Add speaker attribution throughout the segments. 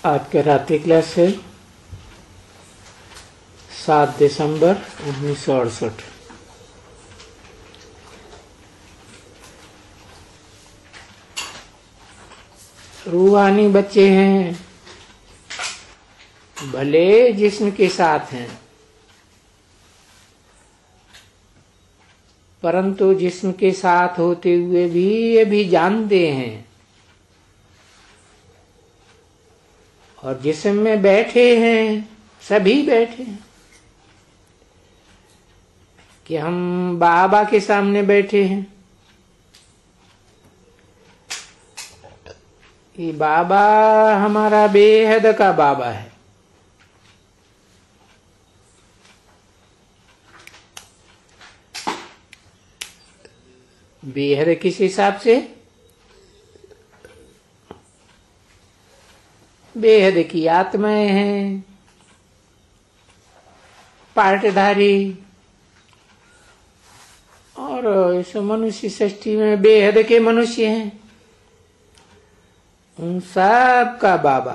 Speaker 1: आज का रात्रि क्लास है 7 दिसंबर 1968। रूहानी बच्चे हैं, भले जिस्म के साथ हैं, परंतु जिस्म के साथ होते हुए भी ये भी जानते हैं और जिस्म में बैठे हैं, सभी बैठे हैं कि हम बाबा के सामने बैठे हैं। ये बाबा हमारा बेहद का बाबा है। बेहद किस हिसाब से? बेहद की आत्माएं हैं, पार्टधारी, और इस मनुष्य सृष्टि में बेहद के मनुष्य हैं। उन सब का बाबा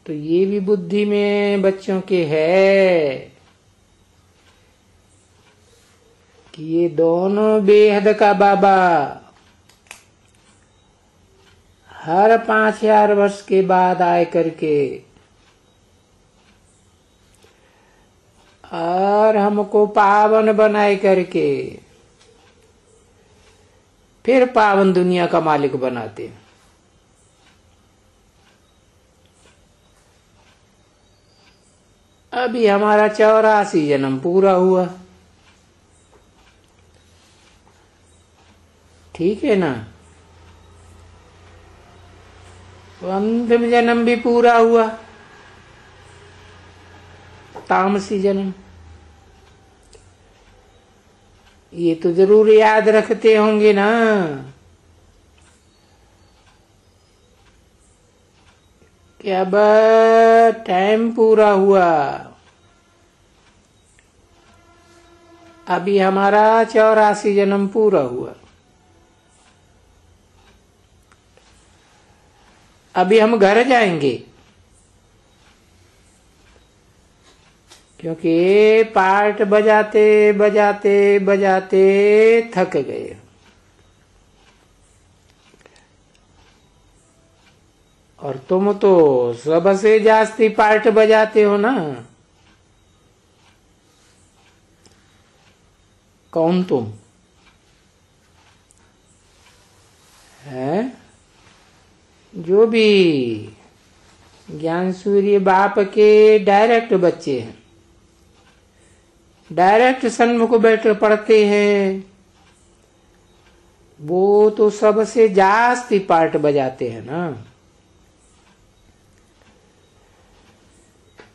Speaker 1: तो ये भी बुद्धि में बच्चों के है कि ये दोनों बेहद का बाबा हर 5000 वर्ष के बाद आए करके और हमको पावन बनाए करके फिर पावन दुनिया का मालिक बनाते। अभी हमारा 84 जन्म पूरा हुआ, ठीक है ना? तो अंतिम जन्म भी पूरा हुआ, तामसी जन्म। ये तो जरूर याद रखते होंगे ना कि अब टाइम पूरा हुआ। अभी हमारा 84 जन्म पूरा हुआ। अभी हम घर जाएंगे क्योंकि पार्ट बजाते बजाते बजाते थक गए। और तुम तो सबसे जास्ती पार्ट बजाते हो ना। कौन तुम है? जो भी ज्ञान सूर्य बाप के डायरेक्ट बच्चे हैं, डायरेक्ट सन्मुख बैठ पढ़ते हैं, वो तो सबसे जास्ती पार्ट बजाते हैं ना।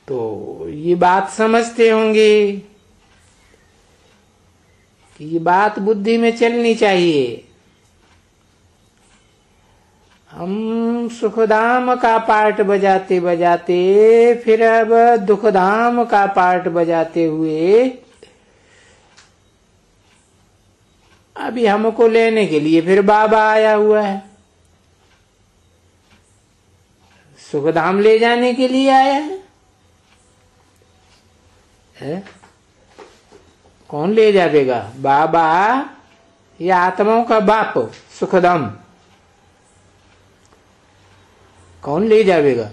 Speaker 1: तो ये बात समझते होंगे कि ये बात बुद्धि में चलनी चाहिए। हम सुखधाम का पार्ट बजाते बजाते फिर अब दुखधाम का पार्ट बजाते हुए अभी हमको लेने के लिए फिर बाबा आया हुआ है। सुखधाम ले जाने के लिए आया है? कौन ले जाएगा? बाबा या आत्माओं का बाप सुखधाम? कौन ले जाएगा?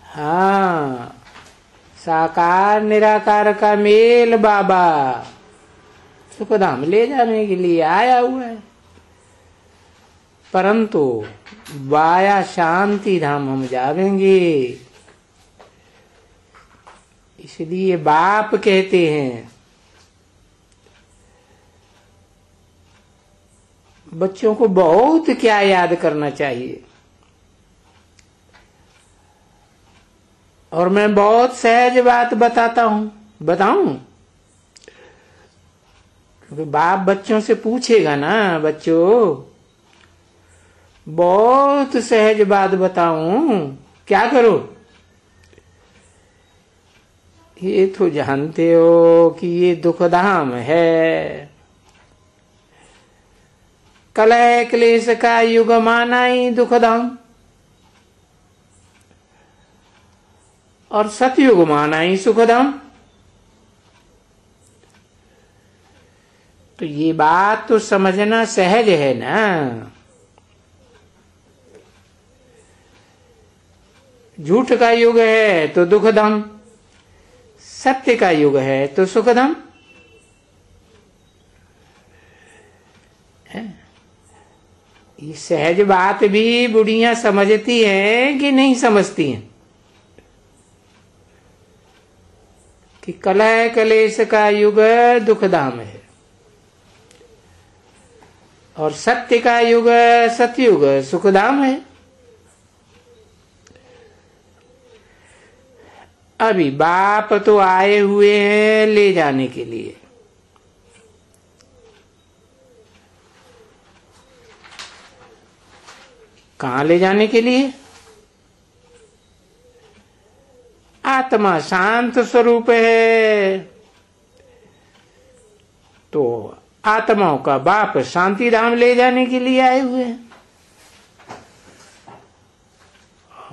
Speaker 1: हाँ, साकार निराकार का मेल बाबा सुखधाम ले जाने के लिए आया हुआ है। परंतु वाया शांति धाम हम जावेंगे। इसलिए बाप कहते हैं बच्चों को बहुत क्या याद करना चाहिए। और मैं बहुत सहज बात बताता हूं, बताऊं? क्योंकि बाप बच्चों से पूछेगा ना, बच्चों बहुत सहज बात बताऊं, क्या करो? ये तो जानते हो कि ये दुखधाम है। कलह क्लेश का युग माना ही दुखधाम, और सतयुग माना ही सुखधाम। तो ये बात तो समझना सहज है ना। झूठ का युग है तो दुखधाम, सत्य का युग है तो सुखधाम। ये सहज बात भी बुढ़ियां समझती हैं कि नहीं समझती हैं कि कलह कलेश का युग दुखधाम है और सत्य का युग सतयुग सुखधाम है। अभी बाप तो आए हुए हैं ले जाने के लिए। कहां ले जाने के लिए? आत्मा शांत स्वरूप है तो आत्माओं का बाप शांति धाम ले जाने के लिए आए हुए हैं।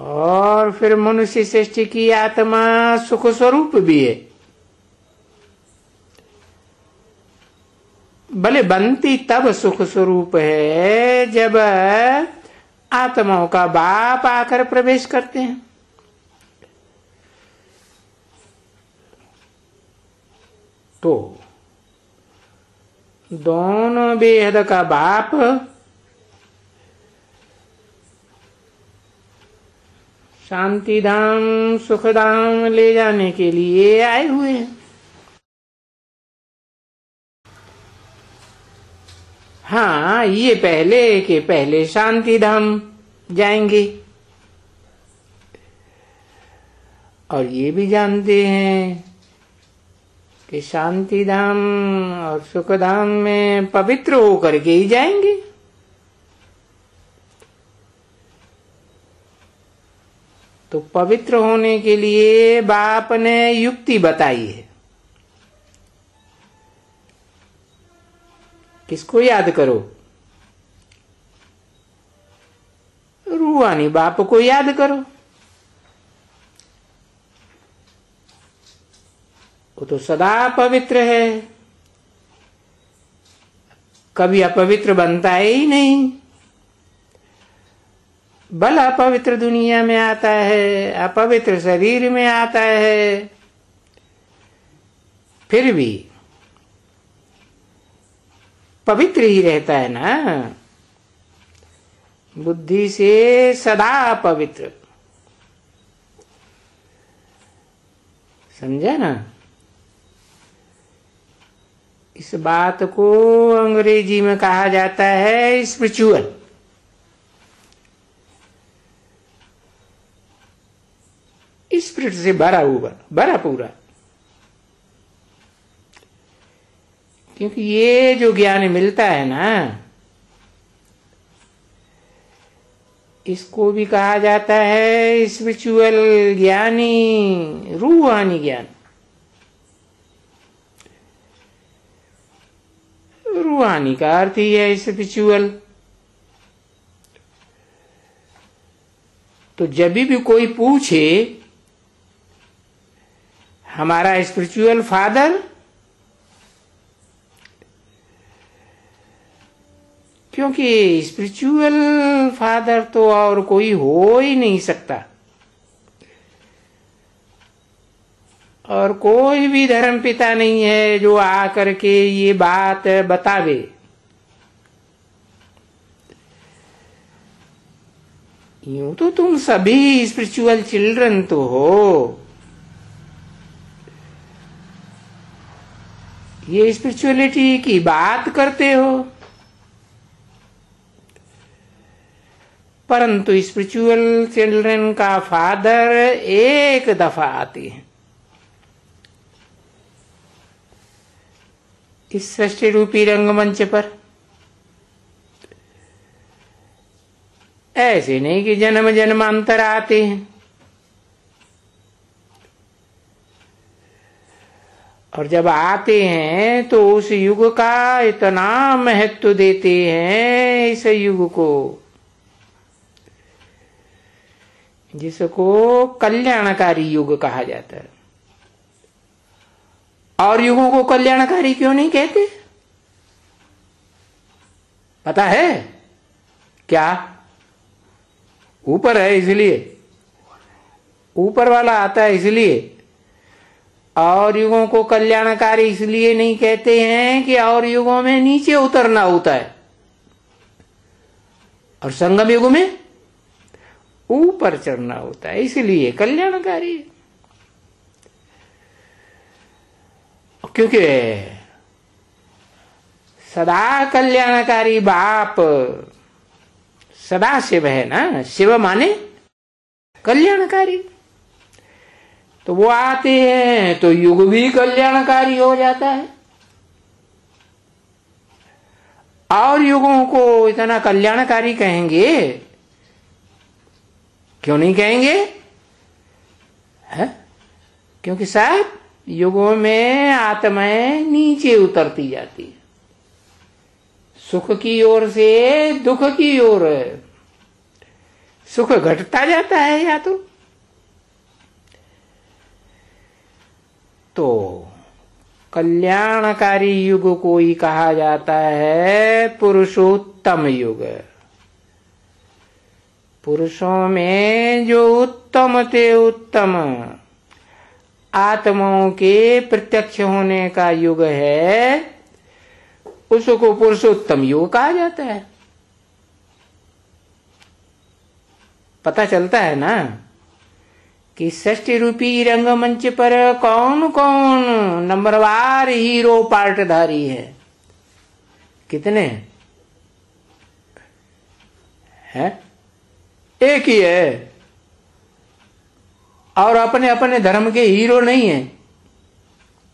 Speaker 1: और फिर मनुष्य सृष्टि की आत्मा सुख स्वरूप भी है। भले बनती तब सुख स्वरूप है जब आत्माओं का बाप आकर प्रवेश करते हैं। तो दोनों बेहद का बाप शांति धाम सुख धाम ले जाने के लिए आए हुए हैं। हाँ, ये पहले के पहले शांति धाम जाएंगे और ये भी जानते हैं कि शांति धाम और सुख धाम में पवित्र होकर के ही जाएंगे। तो पवित्र होने के लिए बाप ने युक्ति बताई है। किसको याद करो? रूहानी बाप को याद करो। वो तो सदा पवित्र है, कभी अपवित्र बनता ही नहीं। बल अपवित्र दुनिया में आता है, अपवित्र शरीर में आता है, फिर भी पवित्र ही रहता है ना। बुद्धि से सदा पवित्र, समझा ना? इस बात को अंग्रेजी में कहा जाता है स्पिरिचुअल। स्पिरिट से भरा हुआ, भरा पूरा। क्योंकि ये जो ज्ञान मिलता है ना, इसको भी कहा जाता है स्पिरिचुअल ज्ञानी, रूहानी ज्ञान। रूहानी का अर्थ ही है स्पिरिचुअल। तो जब भी कोई पूछे हमारा स्पिरिचुअल फादर, क्योंकि स्पिरिचुअल फादर तो और कोई हो ही नहीं सकता, और कोई भी धर्म पिता नहीं है जो आकर के ये बात बतावे। यूं तो तुम सभी स्पिरिचुअल चिल्ड्रन तो हो। ये स्पिरिचुअलिटी की बात करते हो, परंतु स्पिरिचुअल चिल्ड्रन का फादर एक दफा आती है इस सृष्टि रूपी रंगमंच पर। ऐसे नहीं कि जन्म जन्मांतर आते हैं। और जब आते हैं तो उस युग का इतना महत्व देते हैं इस युग को, जिसको कल्याणकारी युग कहा जाता है। और युगों को कल्याणकारी क्यों नहीं कहते? पता है क्या? ऊपर है इसलिए, ऊपर वाला आता है इसलिए। और युगों को कल्याणकारी इसलिए नहीं कहते हैं कि और युगों में नीचे उतरना होता है और संगम युग में ऊपर चढ़ना होता है, इसलिए कल्याणकारी। क्योंकि सदा कल्याणकारी बाप सदा शिव है ना, शिव माने कल्याणकारी। तो वो आते हैं तो युग भी कल्याणकारी हो जाता है। और युगों को इतना कल्याणकारी कहेंगे क्यों नहीं कहेंगे? है? क्योंकि साहब युगों में आत्माएं नीचे उतरती जाती है, सुख की ओर से दुख की ओर। सुख घटता जाता है या तो कल्याणकारी युग को ही कहा जाता है पुरुषोत्तम युग। पुरुषों में जो उत्तम ते उत्तम आत्माओं के प्रत्यक्ष होने का युग है, उसको पुरुषोत्तम युग कहा जाता है। पता चलता है ना कि षष्ठी रूपी रंगमंच पर कौन कौन नंबरवार हीरो पार्टधारी है। कितने हैं? एक ही है। और अपने अपने धर्म के हीरो नहीं है,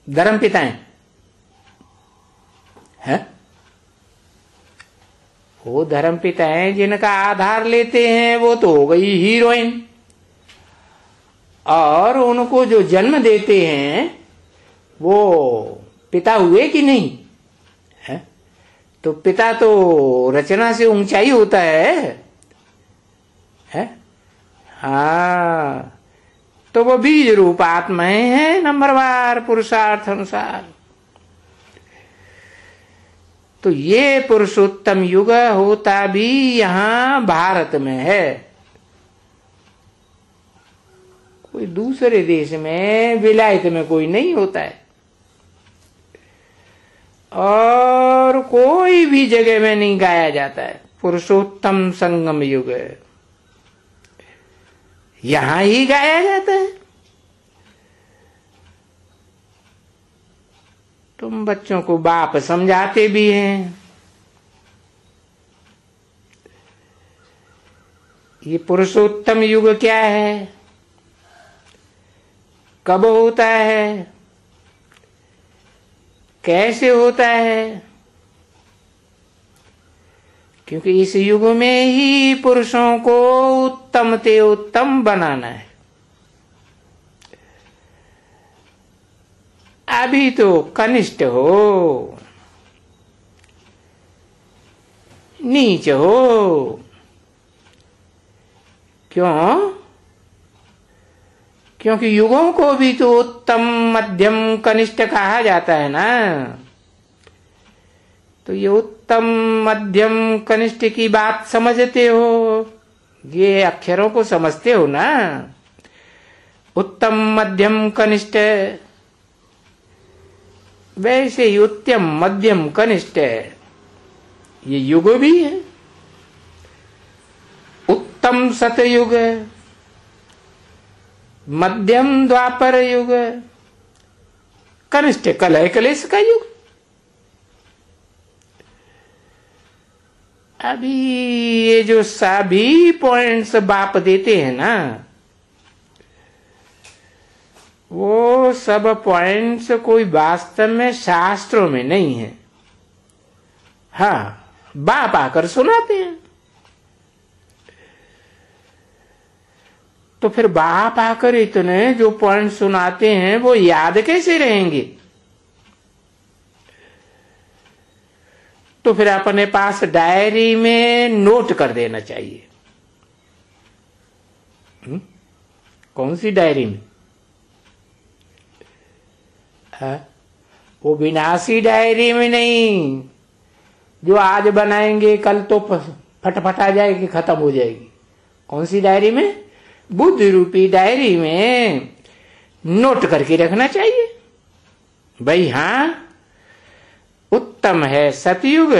Speaker 1: धर्म पिताएं हैं। वो धर्म पिताएं जिनका आधार लेते हैं वो तो हो गई हीरोइन, और उनको जो जन्म देते हैं वो पिता हुए कि नहीं है? तो पिता तो रचना से ऊंचाई होता है? हाँ, तो वो बीज रूप आत्माएं हैं नंबरवार पुरुषार्थ अनुसार। तो ये पुरुषोत्तम युग होता भी यहां भारत में है, कोई दूसरे देश में विलायत में कोई नहीं होता है, और कोई भी जगह में नहीं गाया जाता है। पुरुषोत्तम संगम युग यहां ही गाया जाता है। तुम बच्चों को बाप समझाते भी हैं, ये पुरुषोत्तम युग क्या है, कब होता है, कैसे होता है। क्योंकि इस युग में ही पुरुषों को उत्तम ते उत्तम बनाना है। अभी तो कनिष्ठ हो, नीच हो। क्यों? क्योंकि युगों को भी तो उत्तम मध्यम कनिष्ठ कहा जाता है ना। तो ये उत्तम मध्यम कनिष्ठ की बात समझते हो, ये अक्षरों को समझते हो ना। उत्तम मध्यम कनिष्ठ, वैसे ही उत्तम मध्यम कनिष्ठ ये युग भी है। उत्तम सतयुग, मध्यम द्वापर युग, कनिष्ठ कलह कलेश का युग। अभी ये जो सभी पॉइंट्स बाप देते हैं ना, वो सब पॉइंट्स कोई वास्तव में शास्त्रों में नहीं है। हाँ, बाप आकर सुनाते हैं। तो फिर बाप आकर इतने जो पॉइंट सुनाते हैं वो याद कैसे रहेंगे? तो फिर अपने पास डायरी में नोट कर देना चाहिए। कौन सी डायरी में? वो विनाशी डायरी में नहीं, जो आज बनाएंगे कल तो फटफटा जाएगी, खत्म हो जाएगी। कौन सी डायरी में? बुद्धि रूपी डायरी में नोट करके रखना चाहिए। भाई हाँ, उत्तम है सतयुग,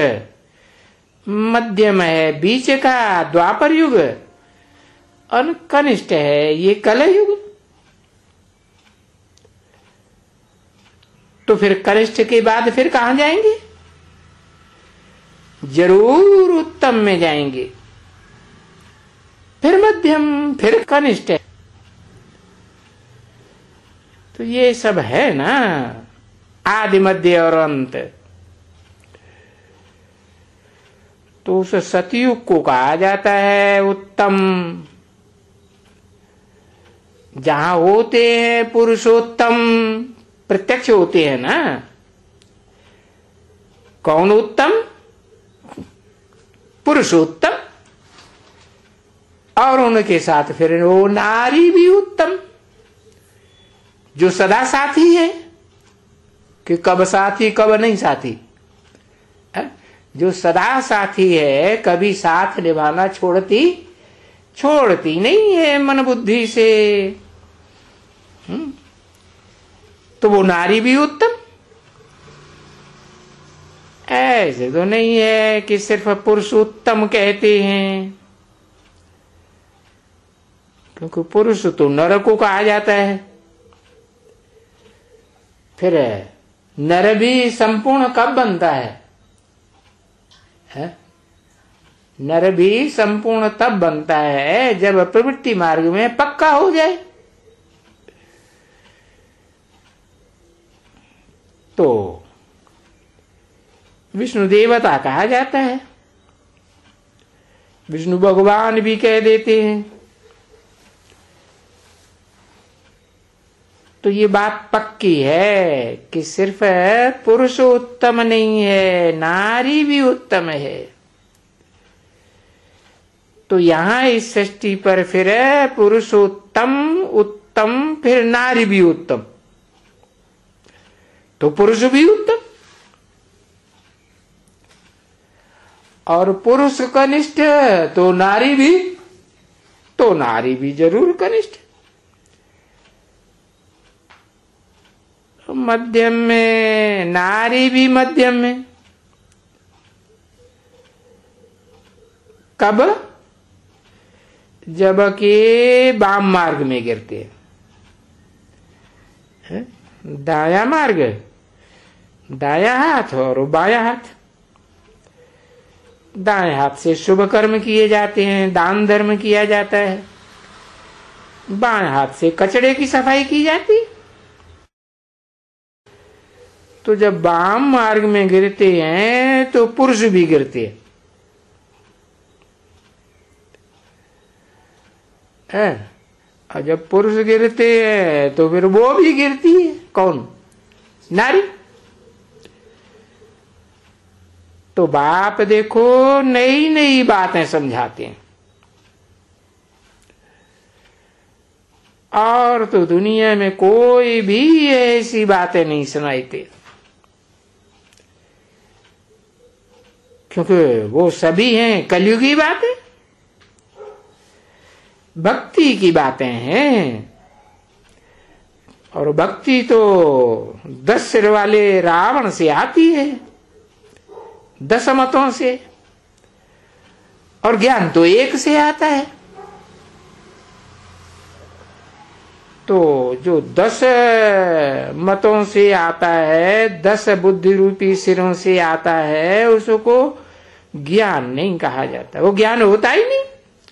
Speaker 1: मध्यम है बीच का द्वापर युग, और कनिष्ठ है ये कलयुग। तो फिर कनिष्ठ के बाद फिर कहां जाएंगे? जरूर उत्तम में जाएंगे, फिर मध्यम, फिर कनिष्ठ। तो ये सब है ना, आदि मध्य और अंत। तो उस सतयुग को कहा जाता है उत्तम, जहां होते हैं पुरुषोत्तम, प्रत्यक्ष होते हैं ना। कौन उत्तम? पुरुषोत्तम। और उनके साथ फिर वो नारी भी उत्तम, जो सदा साथी है, कि कब साथी कब नहीं साथी। जो सदा साथी है, कभी साथ निभाना छोड़ती नहीं है मन बुद्धि से। तो वो नारी भी उत्तम। ऐसे तो नहीं है कि सिर्फ पुरुष उत्तम कहते हैं, क्योंकि पुरुष तो नर को कहा जाता है। फिर नर भी संपूर्ण कब बनता है? नर भी संपूर्ण तब बनता है जब प्रवृत्ति मार्ग में पक्का हो जाए। तो विष्णु देवता कहा जाता है, विष्णु भगवान भी कह देते हैं। तो ये बात पक्की है कि सिर्फ पुरुष उत्तम नहीं है, नारी भी उत्तम है। तो यहां इस सृष्टि पर फिर पुरुष उत्तम, फिर नारी भी उत्तम, तो पुरुष भी उत्तम और पुरुष कनिष्ठ, तो नारी भी जरूर कनिष्ठ। मध्यम में, नारी भी मध्यम में। कब? जबकि वाम मार्ग में गिरते हैं। दाया मार्ग, दाया हाथ और बाया हाथ। दाएं हाथ से शुभ कर्म किए जाते हैं, दान धर्म किया जाता है। बाएं हाथ से कचड़े की सफाई की जाती है। तो जब वाम मार्ग में गिरते हैं तो पुरुष भी गिरते हैं। और जब पुरुष गिरते हैं तो फिर वो भी गिरती है। कौन? नारी। तो बाप देखो नई नई बातें समझाते हैं, और तो दुनिया में कोई भी ऐसी बातें नहीं सुनाते, क्योंकि वो सभी हैं कलयुगी बातें, भक्ति की बातें हैं। और भक्ति तो 10 सिर वाले रावण से आती है, 10 मतों से, और ज्ञान तो एक से आता है। तो जो 10 मतों से आता है, 10 बुद्धि रूपी सिरों से आता है, उसको ज्ञान नहीं कहा जाता। वो ज्ञान होता ही नहीं,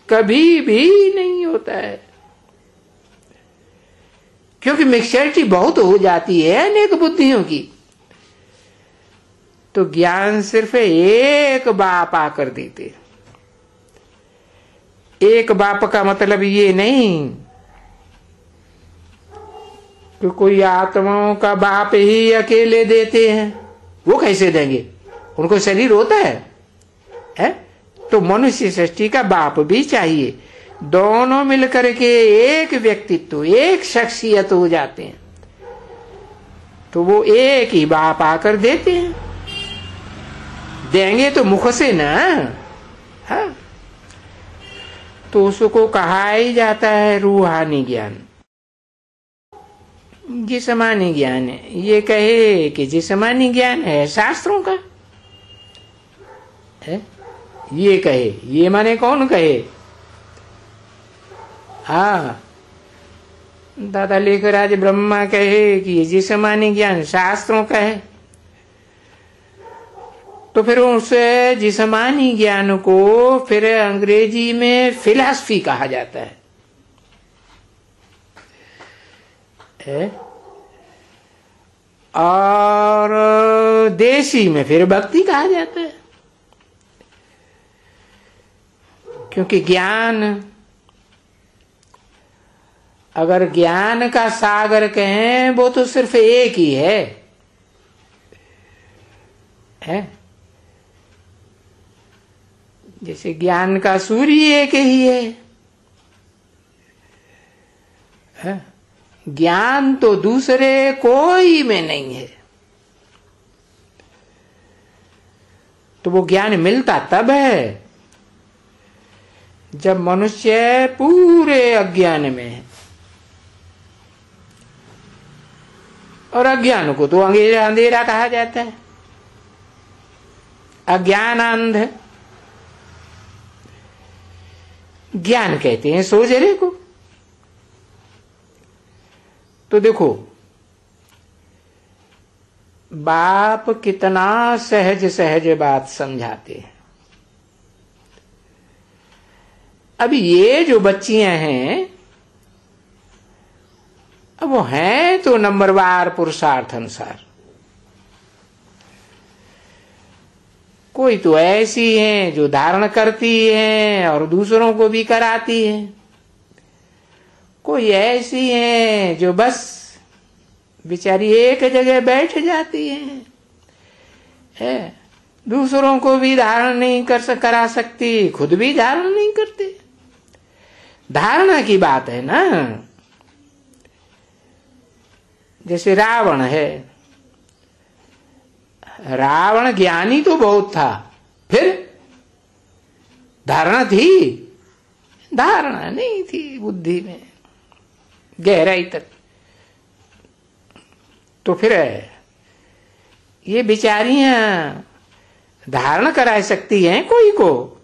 Speaker 1: कभी भी नहीं होता है, क्योंकि मिक्सचरिटी बहुत हो जाती है अनेक बुद्धियों की। तो ज्ञान सिर्फ एक बाप आकर देते। एक बाप का मतलब ये नहीं कि कोई आत्माओं का बाप ही अकेले देते हैं। वो कैसे देंगे? उनको शरीर होता है? तो मनुष्य सृष्टि का बाप भी चाहिए। दोनों मिलकर के एक व्यक्तित्व, एक शख्सियत हो जाते हैं, तो वो एक ही बाप आकर देते हैं। देंगे तो मुख से ना, हाँ। तो उसको कहा ही जाता है रूहानी ज्ञान, जिस्मानी ज्ञान है। ये कहे कि जिस्मानी ज्ञान है शास्त्रों का है, ये कहे, ये माने कौन कहे? हाँ, दादा लेखराज ब्रह्मा कहे कि ये जिस्मानी ज्ञान शास्त्रों का है, तो फिर उस जिस्मानी ज्ञान को फिर अंग्रेजी में फिलॉसफी कहा जाता है, और देसी में फिर भक्ति कहा जाता है। क्योंकि ज्ञान, अगर ज्ञान का सागर कहें, वो तो सिर्फ एक ही है? जैसे ज्ञान का सूर्य एक ही है, ज्ञान तो दूसरे कोई में नहीं है। तो वो ज्ञान मिलता तब है जब मनुष्य पूरे अज्ञान में है। और अज्ञान को तो अंधेरा कहा जाता है, अज्ञान अंध। ज्ञान कहते हैं सोजरे को। तो देखो बाप कितना सहज सहज बात समझाते हैं। अभी ये जो बच्चियां हैं, अब वो हैं तो नंबरवार पुरुषार्थ अनुसार। कोई तो ऐसी हैं जो धारण करती हैं और दूसरों को भी कराती हैं। कोई ऐसी हैं जो बस बेचारी एक जगह बैठ जाती है, दूसरों को भी धारण नहीं करा सकती, खुद भी धारण नहीं करती। धारणा की बात है ना। जैसे रावण है, रावण ज्ञानी तो बहुत था, फिर धारणा थी? धारणा नहीं थी बुद्धि में गहराई तक। तो फिर ये बेचारियां धारण करा सकती हैं कोई को,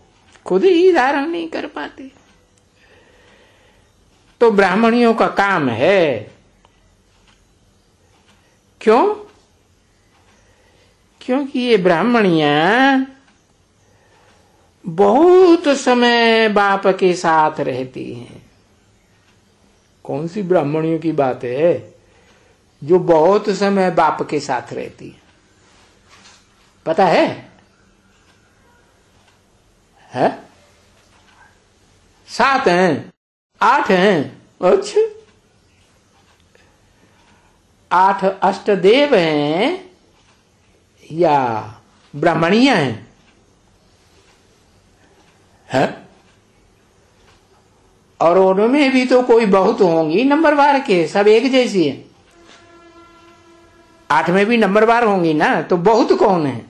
Speaker 1: खुद ही धारण नहीं कर पाती। तो ब्राह्मणियों का काम है। क्यों? क्योंकि ये ब्राह्मणियां बहुत समय बाप के साथ रहती हैं। कौन सी ब्राह्मणियों की बात है जो बहुत समय बाप के साथ रहती है? पता है? 7 हैं, 8 हैं। अच्छा, 8 अष्टदेव हैं या ब्राह्मणियां हैं? और उनमें भी तो कोई बहुत होंगी नंबरवार के, सब एक जैसी है। 8 में भी नंबरवार होंगी ना, तो बहुत कौन है?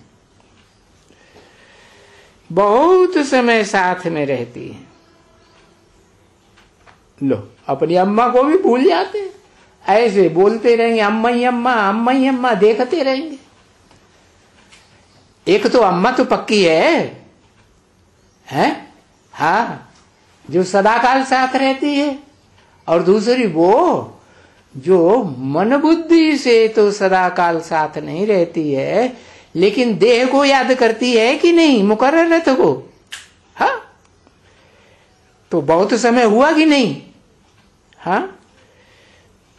Speaker 1: बहुत समय साथ में रहती है। लो, अपनी अम्मा को भी भूल जाते हैं, ऐसे बोलते रहेंगे अम्मा ही अम्मा, अम्मा ही अम्मा, देखते रहेंगे। एक तो अम्मा तो पक्की है? हाँ, जो सदाकाल साथ रहती है, और दूसरी वो जो मन बुद्धि से तो सदाकाल साथ नहीं रहती है, लेकिन देह को याद करती है कि नहीं, मुकर्ररत को। हाँ, तो बहुत समय हुआ कि नहीं? हाँ,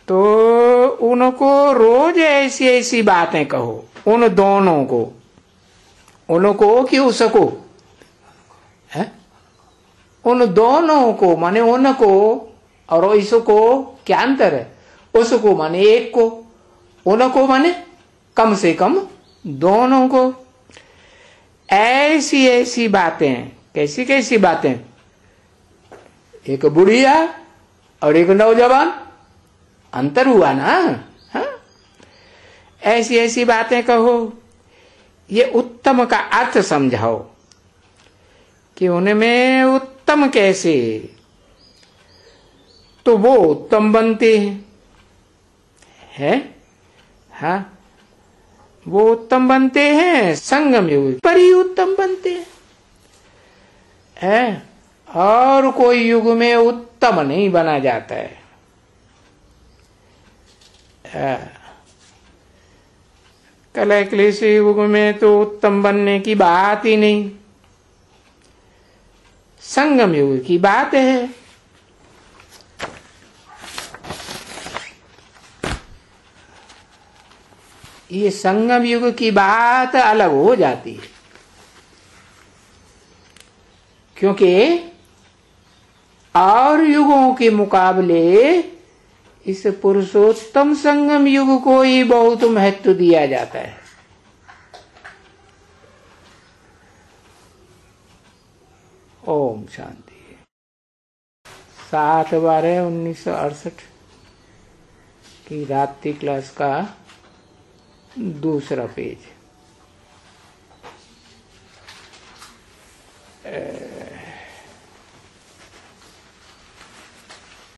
Speaker 1: तो उनको रोज ऐसी ऐसी बातें कहो, उन दोनों को, उनको कि उसको, है? उन दोनों को माने उनको और इसको क्या अंतर है? उसको माने एक को, उनको माने कम से कम दोनों को। ऐसी ऐसी बातें, कैसी कैसी बातें, एक बुढ़िया और एक नौजवान, अंतर हुआ ना। हाँ? ऐसी ऐसी बातें कहो, ये उत्तम का अर्थ समझाओ कि उनमें उत्तम कैसे, तो वो उत्तम बनते हैं। हाँ, वो उत्तम बनते हैं, संगम युग पर ही उत्तम बनते हैं। और कोई युग में उत्तम नहीं बना जाता है। कलह क्लेश युग में तो उत्तम बनने की बात ही नहीं, संगम युग की बात है। ये संगम युग की बात अलग हो जाती है, क्योंकि और युगों के मुकाबले इस पुरुषोत्तम संगम युग को ही बहुत महत्व दिया जाता है। ओम शांति। 7/12/1968 की रात्रि क्लास का दूसरा पेज।